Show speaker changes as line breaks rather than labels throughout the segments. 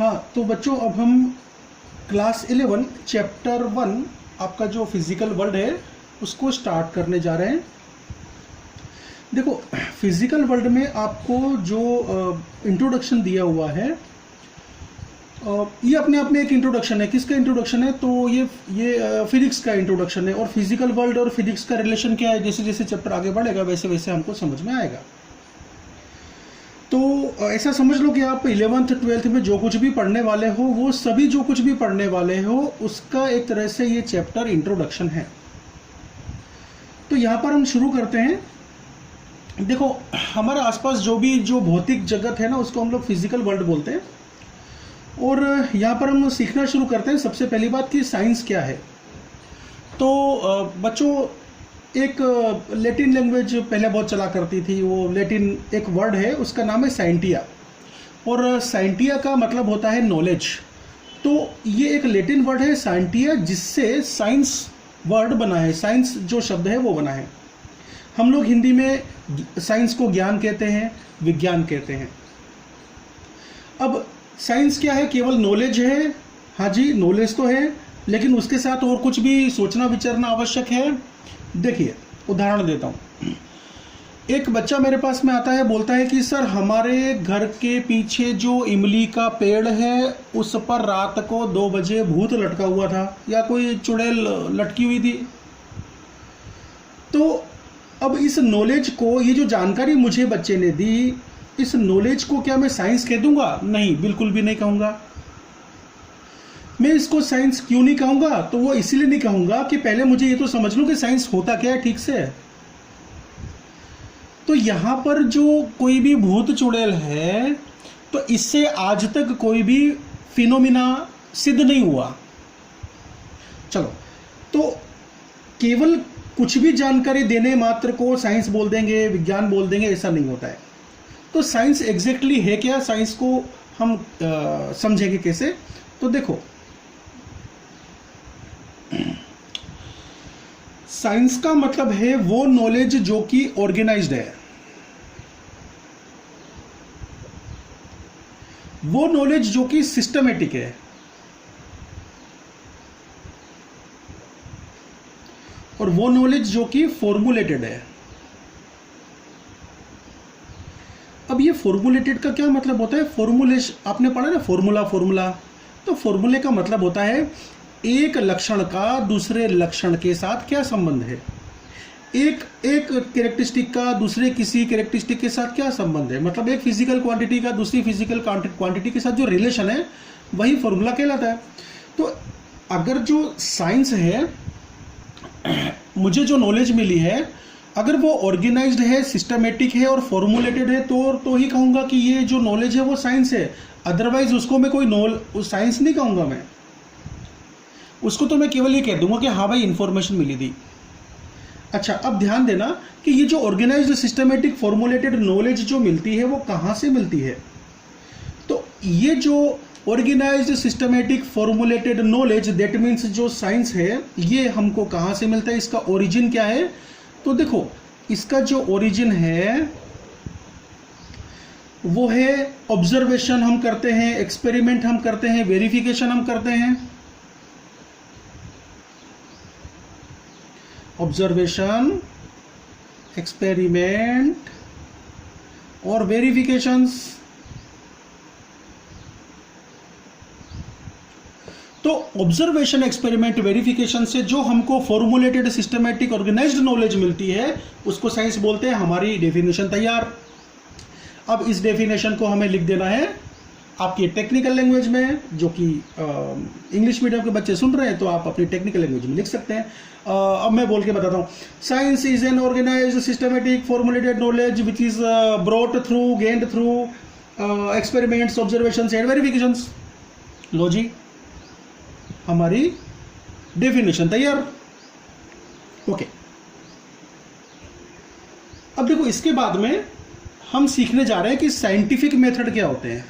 हाँ, तो बच्चों अब हम क्लास 11 चैप्टर 1 आपका जो फिजिकल वर्ल्ड है उसको स्टार्ट करने जा रहे हैं। देखो, फिजिकल वर्ल्ड में आपको जो इंट्रोडक्शन दिया हुआ है, ये अपने आप में एक इंट्रोडक्शन है। किसका इंट्रोडक्शन है? तो ये फिजिक्स का इंट्रोडक्शन है। और फिजिकल वर्ल्ड और फिजिक्स का रिलेशन क्या है, जैसे जैसे चैप्टर आगे बढ़ेगा वैसे वैसे हमको समझ में आएगा। तो ऐसा समझ लो कि आप 11th 12th में जो कुछ भी पढ़ने वाले हो, वो सभी जो कुछ भी पढ़ने वाले हो उसका एक तरह से ये चैप्टर इंट्रोडक्शन है। तो यहाँ पर हम शुरू करते हैं। देखो, हमारे आसपास जो भौतिक जगत है ना, उसको हम लोग फिजिकल वर्ल्ड बोलते हैं। और यहाँ पर हम सीखना शुरू करते हैं। सबसे पहली बात कि साइंस क्या है। तो बच्चों, एक लैटिन लैंग्वेज पहले बहुत चला करती थी। वो लैटिन एक वर्ड है, उसका नाम है साइंटिया। और साइंटिया का मतलब होता है नॉलेज। तो ये एक लैटिन वर्ड है साइंटिया, जिससे साइंस वर्ड बना है, साइंस जो शब्द है वो बना है। हम लोग हिंदी में साइंस को ज्ञान कहते हैं, विज्ञान कहते हैं। अब साइंस क्या है? केवल नॉलेज है। हाँ जी, नॉलेज तो है, लेकिन उसके साथ और कुछ भी सोचना विचारना आवश्यक है। देखिए, उदाहरण देता हूँ। एक बच्चा मेरे पास में आता है, बोलता है कि सर, हमारे घर के पीछे जो इमली का पेड़ है उस पर रात को 2 बजे भूत लटका हुआ था, या कोई चुड़ैल लटकी हुई थी। तो अब इस नॉलेज को, ये जो जानकारी मुझे बच्चे ने दी, इस नॉलेज को क्या मैं साइंस कह दूंगा? नहीं, बिल्कुल भी नहीं कहूँगा। मैं इसको साइंस क्यों नहीं कहूँगा? तो वो इसीलिए नहीं कहूँगा कि पहले मुझे ये तो समझ लूँ कि साइंस होता क्या है ठीक से। तो यहाँ पर जो कोई भी भूत चुड़ैल है, तो इससे आज तक कोई भी फिनोमिना सिद्ध नहीं हुआ। चलो, तो केवल कुछ भी जानकारी देने मात्र को साइंस बोल देंगे, विज्ञान बोल देंगे, ऐसा नहीं होता है। तो साइंस एग्जैक्टली है क्या? साइंस को हम समझेंगे कैसे? तो देखो, साइंस का मतलब है वो नॉलेज जो कि ऑर्गेनाइज्ड है, वो नॉलेज जो कि सिस्टमेटिक है, और वो नॉलेज जो कि फॉर्मुलेटेड है। अब ये फॉर्मुलेटेड का क्या मतलब होता है? फॉर्मुलेशन आपने पढ़ा ना, फॉर्मूला। तो फॉर्मूले का मतलब होता है एक लक्षण का दूसरे लक्षण के साथ क्या संबंध है, एक कैरेक्टरिस्टिक का दूसरे किसी कैरेक्टरिस्टिक के साथ क्या संबंध है। मतलब एक फिजिकल क्वांटिटी का दूसरी फिजिकल क्वांटिटी के साथ जो रिलेशन है, वही फॉर्मूला कहलाता है। तो अगर जो साइंस है, मुझे जो नॉलेज मिली है, अगर वो ऑर्गेनाइज्ड है, सिस्टमेटिक है और फॉर्मुलेटेड है, तो ही कहूँगा कि ये जो नॉलेज है वो साइंस है। अदरवाइज उसको मैं कोई साइंस नहीं कहूँगा। मैं उसको तो मैं केवल ये कह दूंगा कि हाँ भाई, इंफॉर्मेशन मिली थी। अच्छा, अब ध्यान देना कि ये जो ऑर्गेनाइज्ड, सिस्टमेटिक, फॉर्मुलेटेड नॉलेज जो मिलती है, वो कहाँ से मिलती है? तो ये जो organised, systematic, formulated knowledge, that means जो साइंस है, ये हमको कहाँ से मिलता है? इसका ओरिजिन क्या है? तो देखो, इसका जो ओरिजिन है वो है ऑब्जर्वेशन हम करते हैं, एक्सपेरिमेंट हम करते हैं, वेरिफिकेशन हम करते हैं। ऑब्जर्वेशन, एक्सपेरिमेंट और वेरिफिकेशंस। तो ऑब्जर्वेशन, एक्सपेरिमेंट, वेरिफिकेशन से जो हमको फॉर्मुलेटेड, सिस्टमेटिक, ऑर्गेनाइज्ड नॉलेज मिलती है, उसको साइंस बोलते हैं। हमारी डेफिनेशन तैयार। अब इस डेफिनेशन को हमें लिख देना है आपकी टेक्निकल लैंग्वेज में, जो कि इंग्लिश मीडियम के बच्चे सुन रहे हैं तो आप अपनी टेक्निकल लैंग्वेज में लिख सकते हैं। अब मैं बोल के बताता हूँ। Science is an organised, systematic, formulated knowledge which is brought through, gained through experiments, observations and verifications. लो जी, हमारी डेफिनेशन तैयार। ओके, अब देखो, इसके बाद में हम सीखने जा रहे हैं कि साइंटिफिक मेथड क्या होते हैं।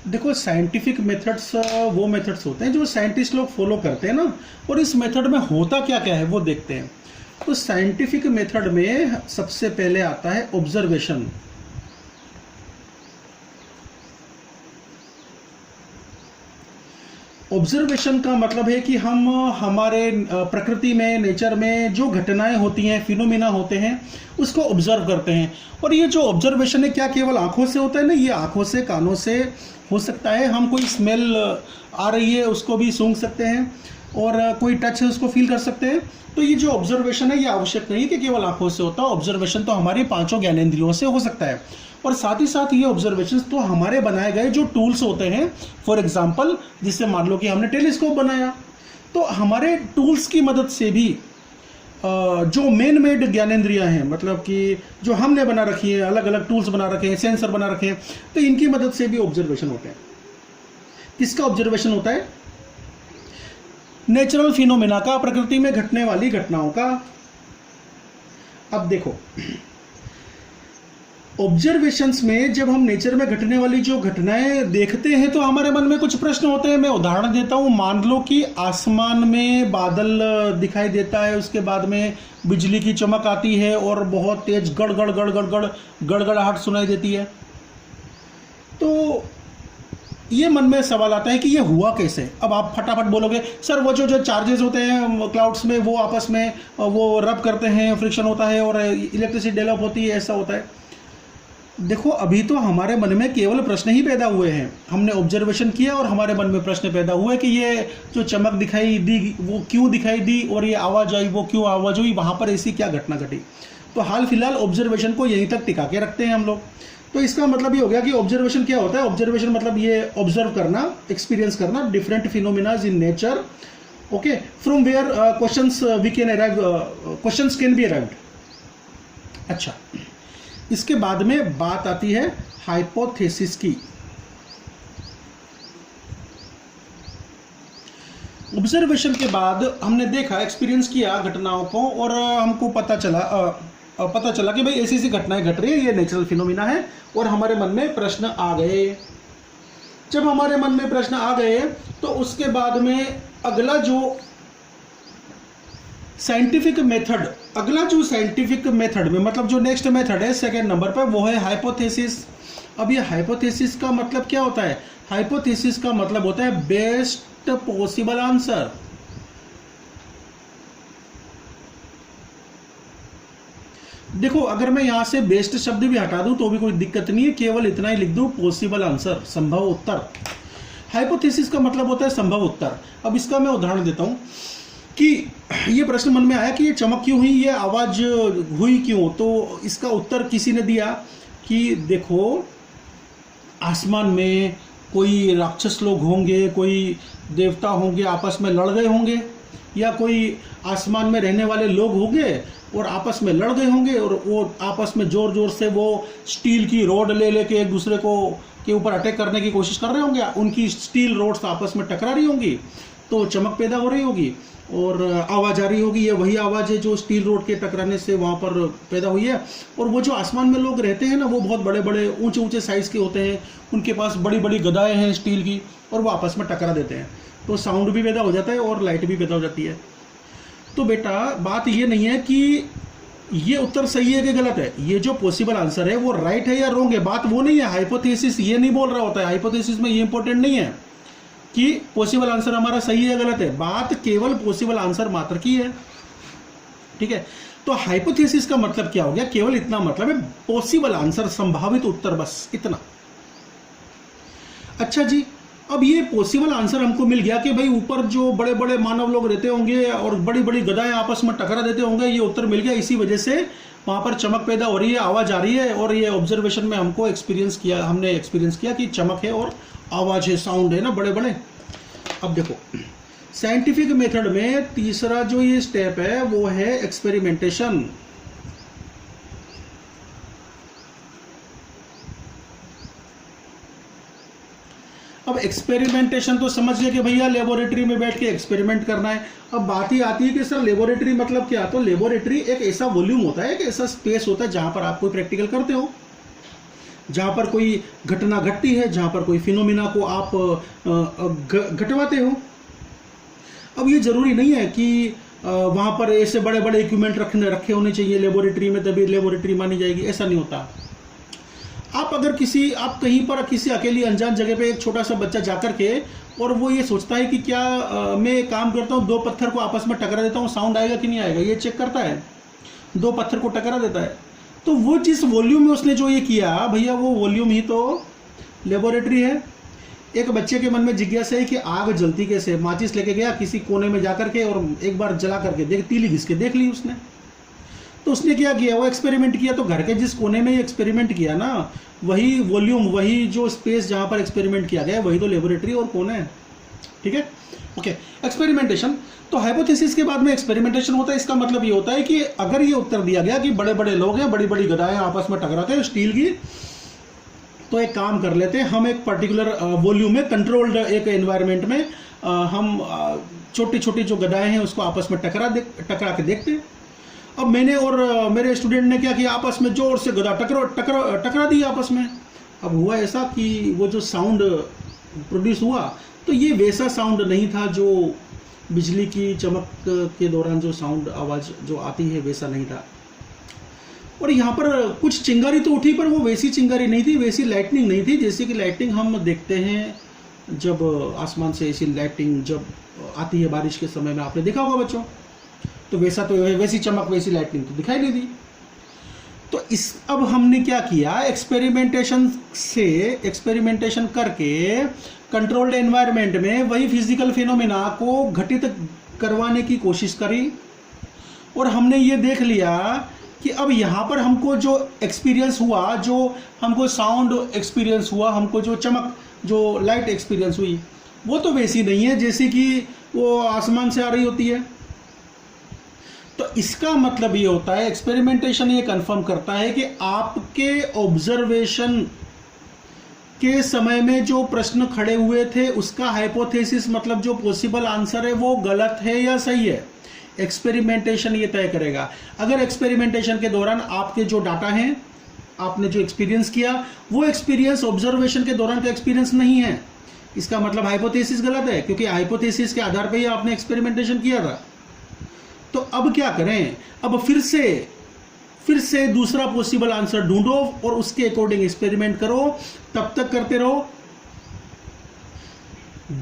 देखो, साइंटिफिक मेथड्स वो मेथड्स होते हैं जो साइंटिस्ट लोग फॉलो करते हैं ना, और इस मेथड में होता क्या क्या है वो देखते हैं। तो साइंटिफिक मेथड में सबसे पहले आता है ऑब्जर्वेशन। ऑब्जर्वेशन का मतलब है कि हम हमारे प्रकृति में, नेचर में जो घटनाएं होती हैं, फिनोमिना होते हैं, उसको ऑब्जर्व करते हैं। और ये जो ऑब्जर्वेशन है क्या केवल आंखों से होता है? नहीं, ये आंखों से, कानों से हो सकता है। हम कोई स्मेल आ रही है उसको भी सूंघ सकते हैं, और कोई टच है उसको फील कर सकते हैं। तो ये जो ऑब्जर्वेशन है ये आवश्यक नहीं कि केवल आंखों से होता है। ऑब्जर्वेशन तो हमारी पांचों ज्ञानेंद्रियों से हो सकता है। और साथ ही साथ ये ऑब्जर्वेशन तो हमारे बनाए गए जो टूल्स होते हैं, फॉर एग्जांपल जिससे मान लो कि हमने टेलीस्कोप बनाया, तो हमारे टूल्स की मदद से भी जो मेन मेड ज्ञानेंद्रियां हैं, मतलब कि जो हमने बना रखी है, अलग अलग टूल्स बना रखे हैं, सेंसर बना रखे हैं, तो इनकी मदद से भी ऑब्जर्वेशन होते हैं। किसका ऑब्जर्वेशन होता है? नेचुरल फिनोमिना का, प्रकृति में घटने वाली घटनाओं का। अब देखो, ऑब्जर्वेशंस में जब हम नेचर में घटने वाली जो घटनाएं देखते हैं तो हमारे मन में कुछ प्रश्न होते हैं। मैं उदाहरण देता हूं, मान लो कि आसमान में बादल दिखाई देता है, उसके बाद में बिजली की चमक आती है और बहुत तेज गड़गड़ गड़गड़ गड़गड़ाहट सुनाई देती है। तो ये मन में सवाल आता है कि ये हुआ कैसे। अब आप फटाफट बोलोगे, सर वो जो चार्जेस होते हैं क्लाउड्स में, वो आपस में वो रब करते हैं, फ्रिक्शन होता है और इलेक्ट्रिसिटी डेवलप होती है, ऐसा होता है। देखो, अभी तो हमारे मन में केवल प्रश्न ही पैदा हुए हैं। हमने ऑब्जर्वेशन किया और हमारे मन में प्रश्न पैदा हुए कि ये जो चमक दिखाई दी वो क्यों दिखाई दी, और ये आवाज़ आई वो क्यों आवाज़ हुई, वहाँ पर ऐसी क्या घटना घटी। तो हाल फिलहाल ऑब्जर्वेशन को यहीं तक टिका के रखते हैं हम लोग। तो इसका मतलब ये हो गया कि ऑब्जर्वेशन क्या होता है? ऑब्जर्वेशन मतलब ये ऑब्जर्व करना, एक्सपीरियंस करना different phenomenas in nature, okay, from where questions we can arrive, questions can be arrived. अच्छा, इसके बाद में बात आती है हाइपोथेसिस की। ऑब्जर्वेशन के बाद हमने देखा, एक्सपीरियंस किया घटनाओं को, और हमको पता चला कि भाई ऐसी ऐसी घटनाएं घट रही है, ये नेचुरल फिनोमिना है, और हमारे मन में प्रश्न आ गए। जब हमारे मन में प्रश्न आ गए तो उसके बाद में अगला जो साइंटिफिक मेथड में, मतलब जो नेक्स्ट मेथड है सेकेंड नंबर पर, वो है हाइपोथेसिस। अब ये हाइपोथेसिस का मतलब क्या होता है? हाइपोथेसिस का मतलब होता है बेस्ट पॉसिबल आंसर। देखो, अगर मैं यहां से बेस्ट शब्द भी हटा दूं तो भी कोई दिक्कत नहीं है, केवल इतना ही लिख दूं पॉसिबल आंसर, संभव उत्तर। हाइपोथेसिस का मतलब होता है संभव उत्तर। अब इसका मैं उदाहरण देता हूं कि ये प्रश्न मन में आया कि ये चमक क्यों हुई, ये आवाज़ हुई क्यों। तो इसका उत्तर किसी ने दिया कि देखो, आसमान में कोई राक्षस लोग होंगे, कोई देवता होंगे, आपस में लड़ गए होंगे, या कोई आसमान में रहने वाले लोग होंगे और आपस में लड़ गए होंगे, और वो आपस में ज़ोर ज़ोर से वो स्टील की रोड ले लेके एक दूसरे को के ऊपर अटैक करने की कोशिश कर रहे होंगे। उनकी स्टील रोड्स आपस में टकरा रही होंगी, तो चमक पैदा हो रही होगी और आवाज़ आ रही होगी। ये वही आवाज़ है जो स्टील रोड के टकराने से वहाँ पर पैदा हुई है। और वो जो आसमान में लोग रहते हैं ना, वो बहुत बड़े बड़े ऊंचे ऊंचे साइज़ के होते हैं, उनके पास बड़ी बड़ी गदाएं हैं स्टील की, और वो आपस में टकरा देते हैं, तो साउंड भी पैदा हो जाता है और लाइट भी पैदा हो जाती है। तो बेटा, बात ये नहीं है कि ये उत्तर सही है कि गलत है, ये जो पॉसिबल आंसर है वो राइट है या रॉन्ग है, बात वो नहीं है। हाइपोथेसिस ये नहीं बोल रहा होता है, हाइपोथेसिस में ये इंपॉर्टेंट नहीं है कि पॉसिबल आंसर हमारा सही है या गलत है, बात केवल पॉसिबल आंसर मात्र की है, ठीक है। तो हाइपोथेसिस का मतलब क्या हो गया? केवल इतना मतलब है, पॉसिबल आंसर, संभावित उत्तर, बस इतना। अच्छा जी, अब ये पॉसिबल आंसर हमको मिल गया कि भाई ऊपर जो बड़े बड़े मानव लोग रहते होंगे और बड़ी बड़ी गदाएं आपस में टकरा देते होंगे, ये उत्तर मिल गया। इसी वजह से वहाँ पर चमक पैदा हो रही है, आवाज़ आ रही है, और ये ऑब्जर्वेशन में हमने एक्सपीरियंस किया कि चमक है और आवाज़ है, साउंड है ना बड़े बड़े। अब देखो, साइंटिफिक मेथड में तीसरा जो ये स्टेप है वो है एक्सपेरिमेंटेशन। अब एक्सपेरिमेंटेशन तो समझ गए कि भैया लेबोरेटरी में बैठ के एक्सपेरिमेंट करना है। अब बात ही आती है कि सर लेबोरेटरी मतलब क्या? तो लेबोरेटरी एक ऐसा वॉल्यूम होता है, एक ऐसा स्पेस होता है जहां पर आप कोई प्रैक्टिकल करते हो, जहां पर कोई घटना घटती है, जहां पर कोई फिनोमिना को आप घटवाते हो। अब ये जरूरी नहीं है कि वहाँ पर ऐसे बड़े बड़े इक्विपमेंट रखे होने चाहिए लेबोरेटरी में, तभी लेबोरेटरी मानी जाएगी, ऐसा नहीं होता। आप अगर आप कहीं पर किसी अकेली अनजान जगह पे एक छोटा सा बच्चा जाकर के और वो ये सोचता है कि क्या मैं काम करता हूँ, दो पत्थर को आपस में टकरा देता हूँ, साउंड आएगा कि नहीं आएगा, ये चेक करता है, दो पत्थर को टकरा देता है, तो वो जिस वॉल्यूम में उसने जो ये किया भैया, वो वॉल्यूम ही तो लेबोरेटरी है। एक बच्चे के मन में जिज्ञासा है कि आग जलती कैसे, माचिस लेके गया किसी कोने में जाकर के और एक बार जला करके तीली घिस के देख ली उसने, तो उसने क्या किया, वो एक्सपेरिमेंट किया। तो घर के जिस कोने में एक्सपेरिमेंट किया ना, वही वॉल्यूम, वही जो स्पेस जहाँ पर एक्सपेरिमेंट किया गया, वही तो लेबोरेटरी और कौन है। ठीक है, ओके। एक्सपेरिमेंटेशन, तो हाइपोथेसिस के बाद में एक्सपेरिमेंटेशन होता है। इसका मतलब ये होता है कि अगर ये उत्तर दिया गया कि बड़े बड़े लोग हैं, बड़ी बड़ी गदाएं आपस में टकराते हैं स्टील की, तो एक काम कर लेते हैं, हम एक पर्टिकुलर वॉल्यूम में कंट्रोल्ड एक एनवायरनमेंट में हम छोटी छोटी जो गदाएं हैं उसको आपस में टकरा के देखते हैं। अब मैंने और मेरे स्टूडेंट ने क्या किया, आपस में जोर से गदा टकरा दी आपस में। अब हुआ ऐसा कि वो जो साउंड प्रोड्यूस हुआ, तो ये वैसा साउंड नहीं था जो बिजली की चमक के दौरान जो साउंड आवाज़ जो आती है, वैसा नहीं था। और यहाँ पर कुछ चिंगारी तो उठी, पर वो वैसी चिंगारी नहीं थी, वैसी लाइटनिंग नहीं थी जैसे कि लाइटनिंग हम देखते हैं जब आसमान से ऐसी लाइटनिंग जब आती है बारिश के समय में, आपने देखा होगा बच्चों। तो वैसी चमक, वैसी लाइटनिंग तो दिखाई नहीं दी। तो अब हमने क्या किया, एक्सपेरिमेंटेशन करके कंट्रोल्ड एनवायरनमेंट में वही फिजिकल फिनोमेना को घटित करवाने की कोशिश करी, और हमने ये देख लिया कि अब यहाँ पर हमको जो एक्सपीरियंस हुआ, जो हमको साउंड एक्सपीरियंस हुआ, हमको जो चमक, जो लाइट एक्सपीरियंस हुई, वो तो वैसी नहीं है जैसे कि वो आसमान से आ रही होती है। तो इसका मतलब ये होता है, एक्सपेरिमेंटेशन ये कंफर्म करता है कि आपके ऑब्जर्वेशन के समय में जो प्रश्न खड़े हुए थे, उसका हाइपोथेसिस मतलब जो पॉसिबल आंसर है वो गलत है या सही है, एक्सपेरिमेंटेशन ये तय करेगा। अगर एक्सपेरिमेंटेशन के दौरान आपके जो डाटा हैं, आपने जो एक्सपीरियंस किया, वो एक्सपीरियंस ऑब्जर्वेशन के दौरान का एक्सपीरियंस नहीं है, इसका मतलब हाइपोथेसिस गलत है, क्योंकि हाइपोथेसिस के आधार पर ही आपने एक्सपेरिमेंटेशन किया था। तो अब क्या करें, अब फिर से दूसरा पॉसिबल आंसर ढूंढो और उसके अकॉर्डिंग एक्सपेरिमेंट करो। तब तक करते रहो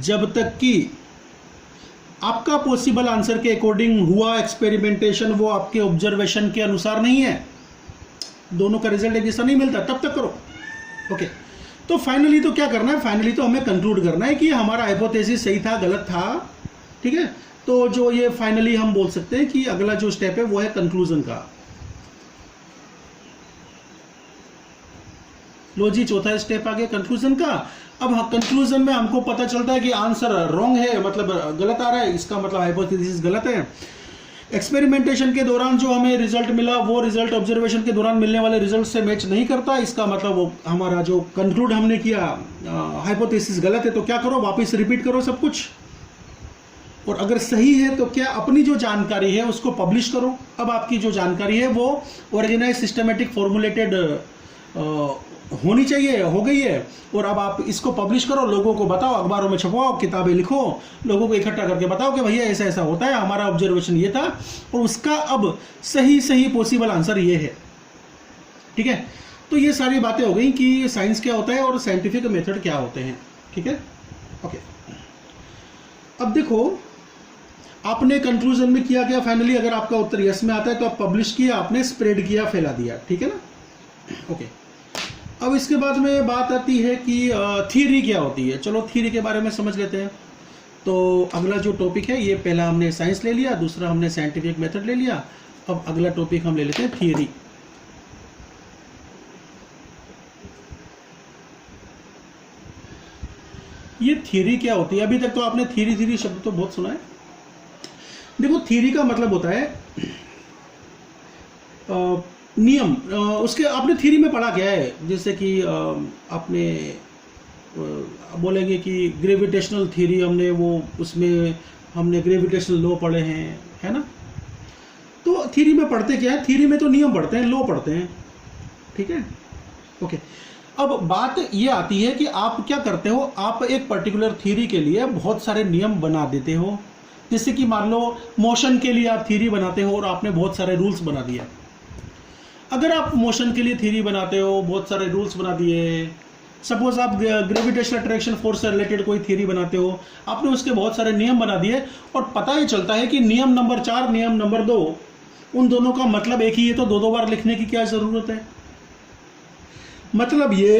जब तक कि आपका पॉसिबल आंसर के अकॉर्डिंग हुआ एक्सपेरिमेंटेशन वो आपके ऑब्जर्वेशन के अनुसार नहीं है, दोनों का रिजल्ट एक जैसा नहीं मिलता, तब तक करो। ओके, तो फाइनली तो क्या करना है, फाइनली तो हमें कंक्लूड करना है कि हमारा हाइपोथेसिस सही था, गलत था। ठीक है, तो जो ये फाइनली हम बोल सकते हैं कि अगला जो स्टेप है वो है कंक्लूजन का। लो जी, चौथा स्टेप आ गया कंक्लूजन का। अब कंक्लूजन में हमको पता चलता है कि आंसर रॉन्ग है, मतलब गलत आ रहा है, इसका मतलब हाइपोथेसिस गलत है। एक्सपेरिमेंटेशन के दौरान जो हमें रिजल्ट मिला वो रिजल्ट ऑब्जर्वेशन के दौरान मिलने वाले रिजल्ट से मैच नहीं करता, इसका मतलब वो हमारा जो कंक्लूड हमने किया हाइपोथेसिस गलत है। तो क्या करो, वापस रिपीट करो सब कुछ, और अगर सही है तो क्या अपनी जो जानकारी है उसको पब्लिश करो। अब आपकी जो जानकारी है वो ऑर्गेनाइज, सिस्टमेटिक, फॉर्मुलेटेड होनी चाहिए, हो गई है, और अब आप इसको पब्लिश करो, लोगों को बताओ, अखबारों में छपवाओ, किताबें लिखो, लोगों को इकट्ठा करके बताओ कि भैया ऐसा ऐसा होता है, हमारा ऑब्जर्वेशन ये था और उसका अब सही पॉसिबल आंसर ये है। ठीक है, तो ये सारी बातें हो गई कि साइंस क्या होता है और साइंटिफिक मेथड क्या होते हैं। ठीक है, ओके। अब देखो, आपने कंक्लूजन में किया क्या, फाइनली अगर आपका उत्तर यस में आता है तो आप पब्लिश किया, आपने स्प्रेड किया, फैला दिया। ठीक है ना, ओके। अब इसके बाद में बात आती है कि थ्योरी क्या होती है। चलो थ्योरी के बारे में समझ लेते हैं। तो अगला जो टॉपिक है, ये पहला हमने साइंस ले लिया, दूसरा हमने साइंटिफिक मेथड ले लिया, अब अगला टॉपिक हम ले लेते हैं थ्योरी। ये थ्योरी क्या होती है, अभी तक तो आपने थ्योरी शब्द तो बहुत सुना है। देखो, थ्योरी का मतलब होता है नियम। उसके आपने थ्योरी में पढ़ा क्या है, जैसे कि आपने बोलेंगे कि ग्रेविटेशनल थ्योरी, हमने वो उसमें हमने ग्रेविटेशनल लॉ पढ़े हैं, है ना। तो थ्योरी में पढ़ते क्या है, थ्योरी में तो नियम पढ़ते हैं, लॉ पढ़ते हैं। ठीक है, ओके। अब बात ये आती है कि आप क्या करते हो, आप एक पर्टिकुलर थ्योरी के लिए बहुत सारे नियम बना देते हो, जैसे कि मान लो मोशन के लिए आप थ्योरी बनाते हो और आपने बहुत सारे रूल्स बना दिए। अगर आप मोशन के लिए थ्योरी बनाते हो, बहुत सारे रूल्स बना दिए, सपोज आप ग्रेविटेशनल अट्रैक्शन फोर्स से रिलेटेड कोई थ्योरी बनाते हो, आपने उसके बहुत सारे नियम बना दिए और पता ही चलता है कि नियम नंबर 4 नियम नंबर 2 उन दोनों का मतलब एक ही है, तो दो बार लिखने की क्या जरूरत है। मतलब ये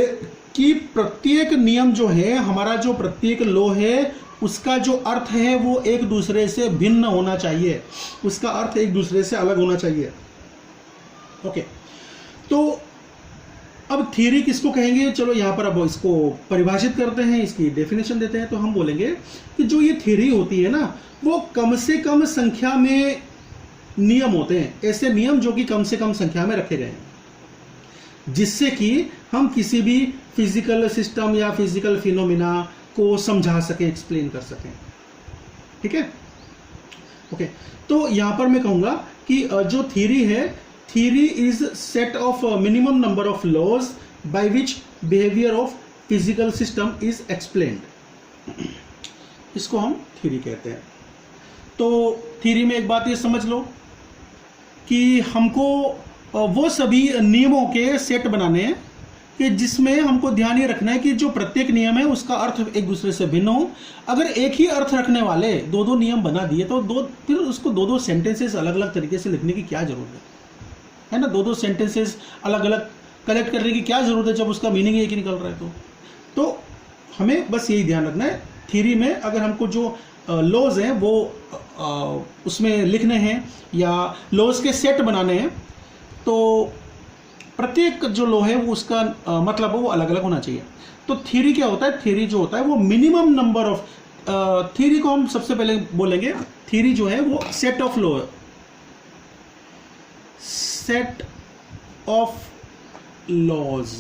कि प्रत्येक नियम जो है, हमारा जो प्रत्येक लॉ है, उसका जो अर्थ है वो एक दूसरे से भिन्न होना चाहिए, उसका अर्थ एक दूसरे से अलग होना चाहिए। ओके, तो अब थ्योरी किसको कहेंगे, चलो यहाँ पर अब इसको परिभाषित करते हैं, इसकी डेफिनेशन देते हैं। तो हम बोलेंगे कि जो ये थ्योरी होती है ना, वो कम से कम संख्या में नियम होते हैं, ऐसे नियम जो कि कम से कम संख्या में रखे गए हैं, जिससे कि हम किसी भी फिजिकल सिस्टम या फिजिकल फिनोमिना को समझा सकें, एक्सप्लेन कर सकें। ठीक है, ओके। तो यहां पर मैं कहूंगा कि जो थ्योरी है, theory is set of minimum number of laws by which behaviour of physical system is explained. इसको हम थ्योरी कहते हैं। तो थ्योरी में एक बात ये समझ लो कि हमको वो सभी नियमों के सेट बनाने हैं कि जिसमें हमको ध्यान ये रखना है कि जो प्रत्येक नियम है उसका अर्थ एक दूसरे से भिन्न हो। अगर एक ही अर्थ रखने वाले दो नियम बना दिए तो फिर उसको दो सेंटेंसेस अलग अलग तरीके से लिखने की क्या जरूरत है ना। दो सेंटेंसेस अलग अलग कलेक्ट करने की क्या जरूरत है जब उसका मीनिंग एक ही निकल रहा है। तो हमें बस यही ध्यान रखना है, थ्योरी में अगर हमको जो लॉज हैं वो उसमें लिखने हैं या लॉज के सेट बनाने हैं, तो प्रत्येक जो लॉ है वो उसका मतलब वो अलग अलग होना चाहिए। तो थ्योरी क्या होता है, थ्योरी जो होता है वो मिनिमम नंबर ऑफ, थ्योरी को हम सबसे पहले बोलेंगे, थ्योरी जो है वो set of law, set of laws.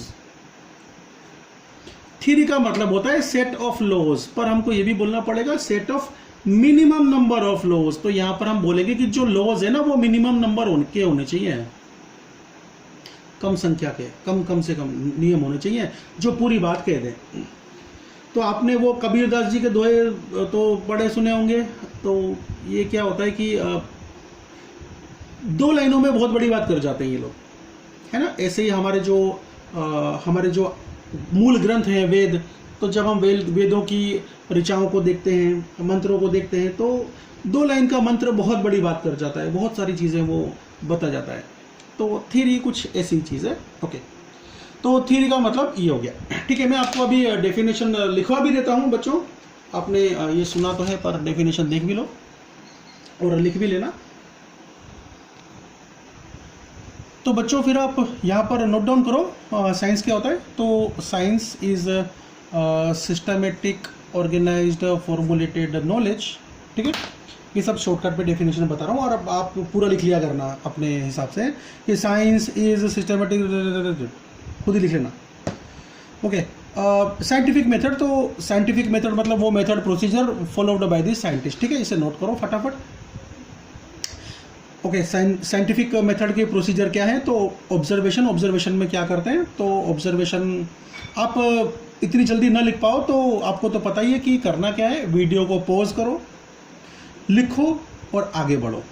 Theory का मतलब होता है सेट ऑफ लॉज, पर हमको ये भी बोलना पड़ेगा set of minimum number of laws. तो यहां पर हम बोलेंगे कि जो लॉज है ना वो मिनिमम नंबर के होने चाहिए, कम संख्या के, कम से कम नियम होने चाहिए जो पूरी बात कह दें। तो आपने वो कबीरदास जी के दोहे तो बड़े सुने होंगे। तो ये क्या होता है कि 2 लाइनों में बहुत बड़ी बात कर जाते हैं ये लोग, है ना। ऐसे ही हमारे जो मूल ग्रंथ हैं वेद, तो जब हम वेदों की ऋचाओं को देखते हैं, मंत्रों को देखते हैं, तो 2 लाइन का मंत्र बहुत बड़ी बात कर जाता है, बहुत सारी चीज़ें वो बता जाता है। तो थ्योरी कुछ ऐसी चीज़ है। ओके, तो थ्योरी का मतलब ये हो गया। ठीक है, मैं आपको अभी डेफिनेशन लिखवा भी देता हूँ बच्चों। आपने ये सुना तो है पर डेफिनेशन देख भी लो और लिख भी लेना। तो बच्चों फिर आप यहाँ पर नोट डाउन करो साइंस क्या होता है। तो science is systematic organised formulated knowledge. ठीक है, ये सब शॉर्टकट पे डेफिनेशन बता रहा हूँ और अब आप पूरा लिख लिया करना अपने हिसाब से कि साइंस इज सिस्टमेटिक, खुद ही लिख लेना। ओके, साइंटिफिक मेथड, तो साइंटिफिक मेथड मतलब वो method procedure followed by the scientist. ठीक है, इसे नोट करो फटाफट। ओके, साइंटिफिक मेथड के प्रोसीजर क्या है। तो ऑब्जर्वेशन में क्या करते हैं, तो ऑब्जर्वेशन आप इतनी जल्दी ना लिख पाओ तो आपको तो पता ही है कि करना क्या है। वीडियो को पॉज करो, लिखो और आगे बढ़ो,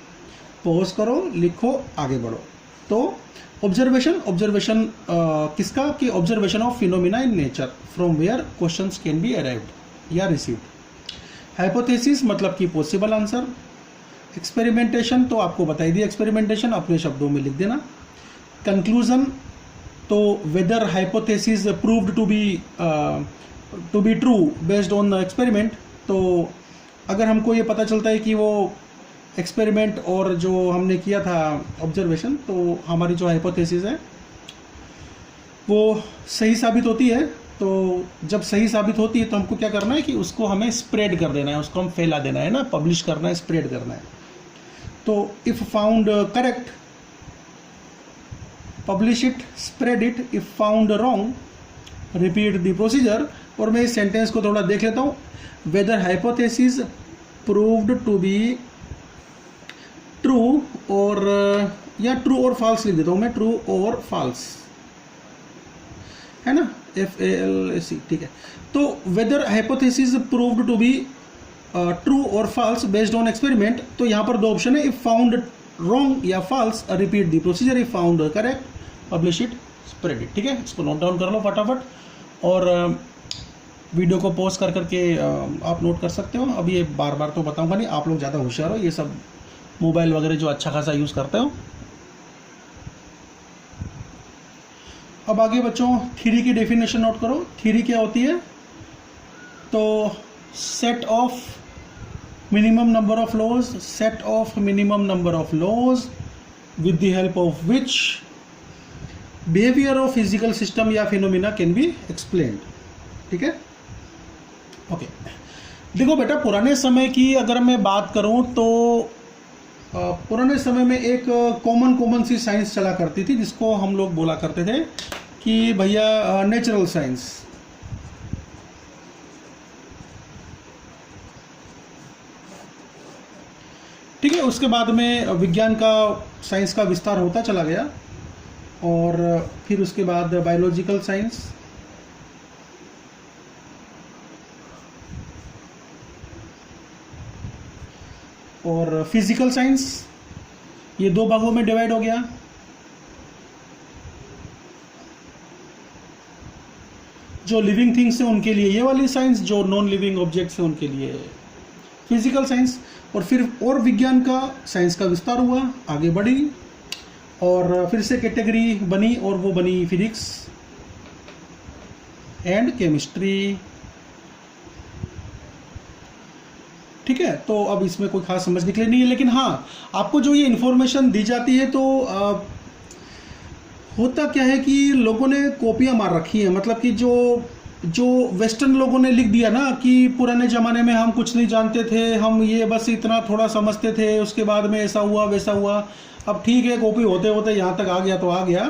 पॉज करो, लिखो, आगे बढ़ो। तो ऑब्जर्वेशन किसका, कि observation of phenomena in nature from where questions can be arrived या रिसीव्ड। हाइपोथेसिस मतलब कि पॉसिबल आंसर। एक्सपेरिमेंटेशन तो आपको बताई दी, एक्सपेरिमेंटेशन अपने शब्दों में लिख देना। कंक्लूजन तो whether hypothesis proved to be true based on experiment. तो अगर हमको ये पता चलता है कि वो एक्सपेरिमेंट और जो हमने किया था ऑब्जर्वेशन, तो हमारी जो हाइपोथेसिस है वो सही साबित होती है। तो जब सही साबित होती है तो हमको क्या करना है कि उसको हमें स्प्रेड कर देना है, उसको हम फैला देना है ना, पब्लिश करना है, स्प्रेड करना है। तो if found correct publish it, spread it, if found wrong repeat the procedure. और मैं इस सेंटेंस को थोड़ा देख लेता हूँ। Whether hypothesis proved to be true और या ट्रू और फॉल्स लिख देता हूँ मैं, ट्रू और फॉल्स, है ना, FALC। ठीक है, तो whether hypothesis proved to be true और फॉल्स बेस्ड ऑन एक्सपेरिमेंट, तो यहाँ पर दो ऑप्शन है, इफ फाउंड रॉन्ग या false repeat the procedure, if found correct publish it spread it. ठीक है, इसको नोट डाउन कर लो फटाफट, और वीडियो को पॉज कर करके आप नोट कर सकते हो। अब ये बार बार तो बताऊंगा नहीं, आप लोग ज़्यादा होशियार हो, ये सब मोबाइल वगैरह जो अच्छा खासा यूज़ करते हो। अब आगे बच्चों थ्योरी की डेफिनेशन नोट करो। थ्योरी क्या होती है? तो set of minimum number of laws, set of minimum number of laws with the help of which behaviour of physical system या फिनोमिना कैन बी एक्सप्लेन्ड। ठीक है, ओके। देखो बेटा, पुराने समय की अगर मैं बात करूं तो पुराने समय में एक कॉमन सी साइंस चला करती थी, जिसको हम लोग बोला करते थे कि भैया नेचुरल साइंस। ठीक है, उसके बाद में विज्ञान का, साइंस का विस्तार होता चला गया, और फिर उसके बाद बायोलॉजिकल साइंस, और फिजिकल साइंस, ये दो भागों में डिवाइड हो गया। जो लिविंग थिंग्स हैं उनके लिए ये वाली साइंस, जो नॉन लिविंग ऑब्जेक्ट्स हैं उनके लिए फिजिकल साइंस। और फिर और विज्ञान का, साइंस का विस्तार हुआ, आगे बढ़ी, और फिर से कैटेगरी बनी, और वो बनी फिजिक्स एंड केमिस्ट्री। ठीक है, तो अब इसमें कोई खास समझने के लिए नहीं है, लेकिन हाँ, आपको जो ये इन्फॉर्मेशन दी जाती है तो होता क्या है कि लोगों ने कॉपियाँ मार रखी हैं। मतलब कि जो वेस्टर्न लोगों ने लिख दिया ना कि पुराने ज़माने में हम कुछ नहीं जानते थे, हम ये बस इतना थोड़ा समझते थे, उसके बाद में ऐसा हुआ वैसा हुआ। अब ठीक है, कॉपी होते होते यहाँ तक आ गया तो आ गया,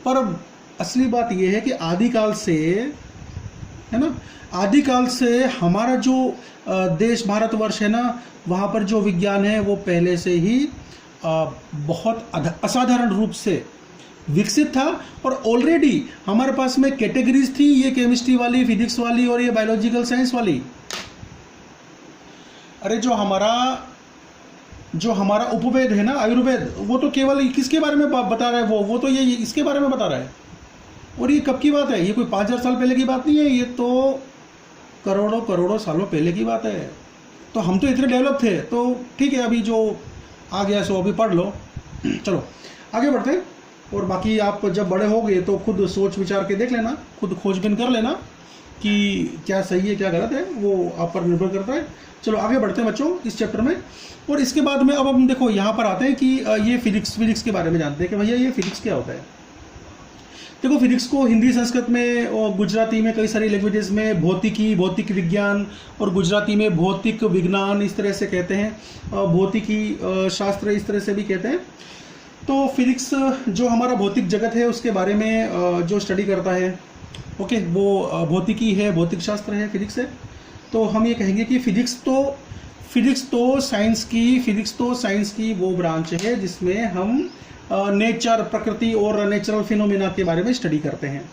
पर असली बात ये है कि आदिकाल से, है ना, आदिकाल से हमारा जो देश भारतवर्ष है ना, वहाँ पर जो विज्ञान है वो पहले से ही बहुत असाधारण रूप से विकसित था, और ऑलरेडी हमारे पास में कैटेगरीज थी, ये केमिस्ट्री वाली, फिजिक्स वाली, और ये बायोलॉजिकल साइंस वाली। अरे जो हमारा उपवेद है ना, आयुर्वेद, वो तो केवल किसके बारे में बता रहा है? वो तो ये इसके बारे में बता रहा है। और ये कब की बात है? ये कोई 5000 साल पहले की बात नहीं है, ये तो करोड़ों सालों पहले की बात है। तो हम तो इतने डेवलप थे, तो ठीक है, अभी जो आ गया सो अभी पढ़ लो। चलो आगे बढ़ते हैं, और बाकी आप जब बड़े हो गए तो खुद सोच विचार के देख लेना, खुद खोजबीन कर लेना कि क्या सही है क्या गलत है, वो आप पर निर्भर करता है। चलो आगे बढ़ते हैं बच्चों इस चैप्टर में। और इसके बाद में अब हम देखो यहाँ पर आते हैं कि ये फिजिक्स के बारे में जानते हैं कि भैया ये फिजिक्स क्या होता है। देखो, फिजिक्स को हिंदी, संस्कृत में और गुजराती में, कई सारी लैंग्वेजेस में भौतिकी, भौतिक विज्ञान, और गुजराती में भौतिक विज्ञान इस तरह से कहते हैं, भौतिकी शास्त्र इस तरह से भी कहते हैं। तो फिजिक्स जो हमारा भौतिक जगत है उसके बारे में जो स्टडी करता है, ओके, वो भौतिकी है, भौतिक शास्त्र है, फिजिक्स है। तो हम ये कहेंगे कि फिजिक्स तो साइंस की वो ब्रांच है जिसमें हम नेचर, प्रकृति और नेचुरल फिनोमिना के बारे में स्टडी करते हैं।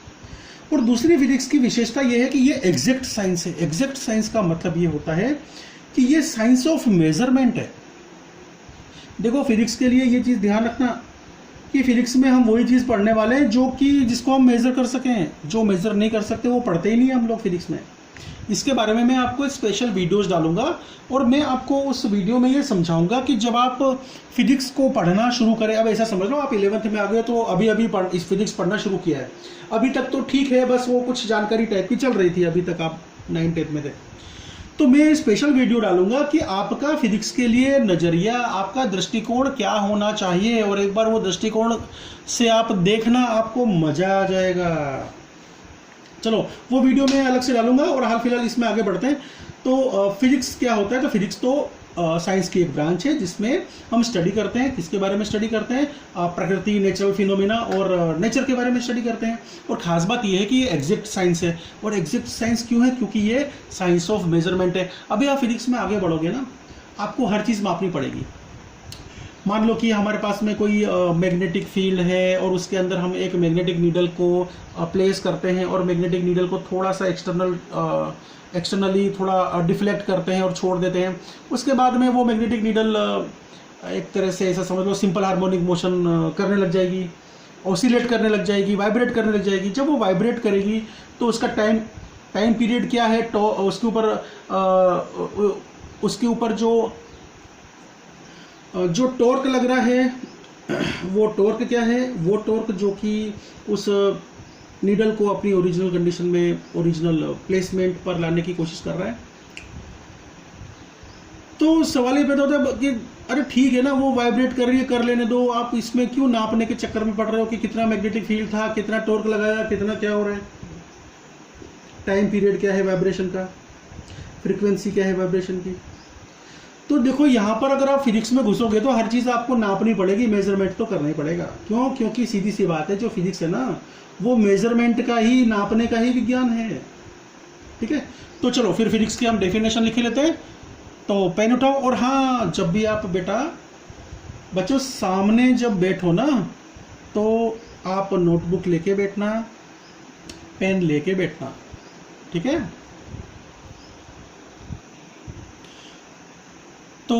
और दूसरी फिजिक्स की विशेषता ये है कि ये एग्जैक्ट साइंस है। एग्जैक्ट साइंस का मतलब ये होता है कि ये साइंस ऑफ मेजरमेंट है। देखो, फिजिक्स के लिए ये चीज़ ध्यान रखना कि फिजिक्स में हम वही चीज़ पढ़ने वाले हैं जिसको हम मेज़र कर सकें। जो मेज़र नहीं कर सकते वो पढ़ते ही नहीं हम लोग फिजिक्स में। इसके बारे में मैं आपको स्पेशल वीडियोस डालूंगा, और मैं आपको उस वीडियो में ये समझाऊंगा कि जब आप फिजिक्स को पढ़ना शुरू करें, अब ऐसा समझ लो आप 11th में आ गए तो अभी इस फिजिक्स पढ़ना शुरू किया है। अभी तक तो ठीक है, बस वो कुछ जानकारी टाइप की चल रही थी, अभी तक आप 9th में थे। तो मैं स्पेशल वीडियो डालूंगा कि आपका फिजिक्स के लिए नज़रिया, आपका दृष्टिकोण क्या होना चाहिए, और एक बार वो दृष्टिकोण से आप देखना, आपको मज़ा आ जाएगा। चलो वो वीडियो मैं अलग से डालूंगा, और हाल फिलहाल इसमें आगे बढ़ते हैं। तो फिजिक्स क्या होता है? तो फिजिक्स तो साइंस की एक ब्रांच है जिसमें हम स्टडी करते हैं। किसके बारे में स्टडी करते हैं? प्रकृति, नेचुरल फिनोमिना और नेचर के बारे में स्टडी करते हैं। और ख़ास बात यह है कि ये एग्जैक्ट साइंस है। और एग्जैक्ट साइंस क्यों है? क्योंकि ये साइंस ऑफ मेजरमेंट है। अभी आप फिजिक्स में आगे बढ़ोगे ना, आपको हर चीज़ मापनी पड़ेगी। मान लो कि हमारे पास में कोई मैग्नेटिक फील्ड है और उसके अंदर हम एक मैग्नेटिक नीडल को प्लेस करते हैं और मैग्नेटिक नीडल को थोड़ा सा एक्सटर्नली थोड़ा डिफ्लेक्ट करते हैं और छोड़ देते हैं। उसके बाद में वो मैग्नेटिक नीडल एक तरह से ऐसा समझ लो सिंपल हार्मोनिक मोशन करने लग जाएगी, ऑसिलेट करने लग जाएगी, वाइब्रेट करने लग जाएगी। जब वो वाइब्रेट करेगी तो उसका टाइम पीरियड क्या है, उसके ऊपर जो टॉर्क लग रहा है वो टॉर्क क्या है, वो टॉर्क जो कि उस नीडल को अपनी ओरिजिनल कंडीशन में, ओरिजिनल प्लेसमेंट पर लाने की कोशिश कर रहा है। तो सवाल ये पैदा होता है कि अरे ठीक है ना, वो वाइब्रेट कर रही है, कर लेने दो, आप इसमें क्यों नापने के चक्कर में पड़ रहे हो कि कितना मैग्नेटिक फील्ड था, कितना टॉर्क लगाया, कितना क्या हो रहा है, टाइम पीरियड क्या है वाइब्रेशन का, फ्रीक्वेंसी क्या है वाइब्रेशन की। तो देखो यहाँ पर अगर आप फिजिक्स में घुसोगे तो हर चीज़ आपको नापनी पड़ेगी, मेजरमेंट तो करना ही पड़ेगा। क्यों? क्योंकि सीधी सी बात है, जो फिजिक्स है ना वो मेजरमेंट का ही, नापने का ही विज्ञान है। ठीक है, तो चलो फिर फिजिक्स की हम डेफिनेशन लिख लेते हैं। तो पेन उठाओ, और हाँ, जब भी आप बेटा बच्चों सामने जब बैठो ना तो आप नोटबुक लेके बैठना, पेन लेके बैठना, ठीक है। तो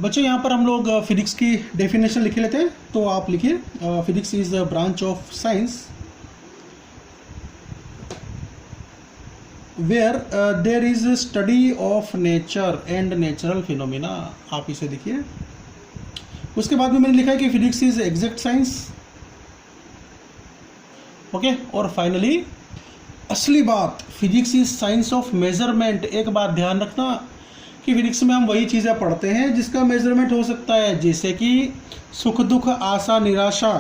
बच्चों यहाँ पर हम लोग फिजिक्स की डेफिनेशन लिख लेते हैं। तो आप लिखिए, physics is a branch of science where there is study of nature and natural phenomena. आप इसे देखिए। उसके बाद में मैंने लिखा है कि physics is exact science. Okay, और फाइनली असली बात, physics is science of measurement. एक बात ध्यान रखना कि फिजिक्स में हम वही चीज़ें पढ़ते हैं जिसका मेजरमेंट हो सकता है, जैसे कि सुख दुख, आशा निराशा,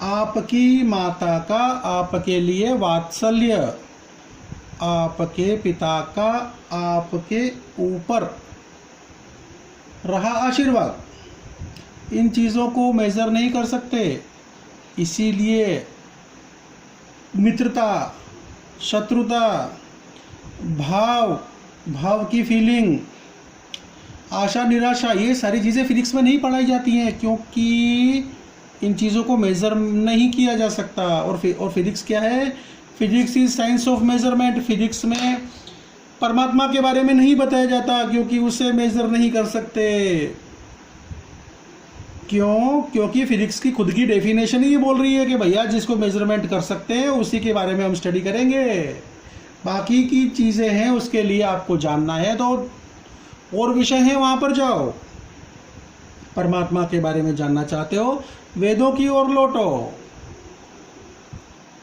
आपकी माता का आपके लिए वात्सल्य, आपके पिता का आपके ऊपर रहा आशीर्वाद। इन चीज़ों को मेजर नहीं कर सकते, इसीलिए मित्रता, शत्रुता, भाव की फीलिंग, आशा निराशा, ये सारी चीज़ें फिजिक्स में नहीं पढ़ाई जाती हैं, क्योंकि इन चीज़ों को मेज़र नहीं किया जा सकता। और फिजिक्स क्या है? Physics is science of measurement. Physics में परमात्मा के बारे में नहीं बताया जाता, क्योंकि उसे मेज़र नहीं कर सकते। क्यों? क्योंकि फिजिक्स की खुद की डेफिनेशन ही ये बोल रही है कि भैया जिसको मेजरमेंट कर सकते हैं उसी के बारे में हम स्टडी करेंगे। बाकी की चीज़ें हैं उसके लिए आपको जानना है तो और विषय हैं, वहाँ पर जाओ। परमात्मा के बारे में जानना चाहते हो, वेदों की ओर लौटो।